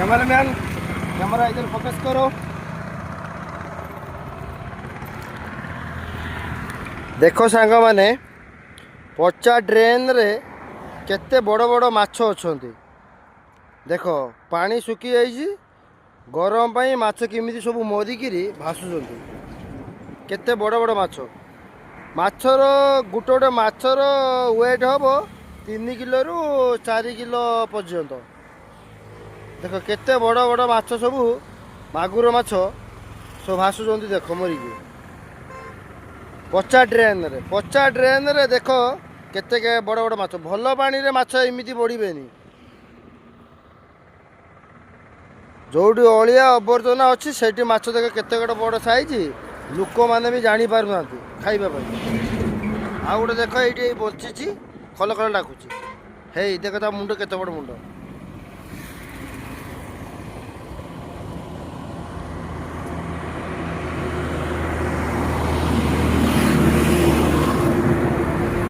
Cameraman camera इधर focus करो। देखो सांग माने पचा ड्रेन रे केते बड़ बड़ माछ अछंती। देखो पानी सुखी जाइए गरम पाई माछ केमिति सब मरिकी भासुचंती। केते बड़ बड़ माछ माछर गुटे गोटे माछर वेट हम 3 किलो रु 4 किलो पर्यंत। देख केते बड़ बड़ माछ सब मागुर माछ सब भासुचंती। देख मरिकी पचा ड्रेन रे देख केते बड़ बड़ माछ। भल पानी रे माछ एमिति बढ़िबेनी। जोटी अलिया आवर्जना अच्छी से माछ देख केते गोटे बड़ साइज लोक मैंने भी जानी पार ना खाइबा आ गोटे देख ये बची खल खल डाकुची। हे देख ता मुंड केते बड़ मुंड।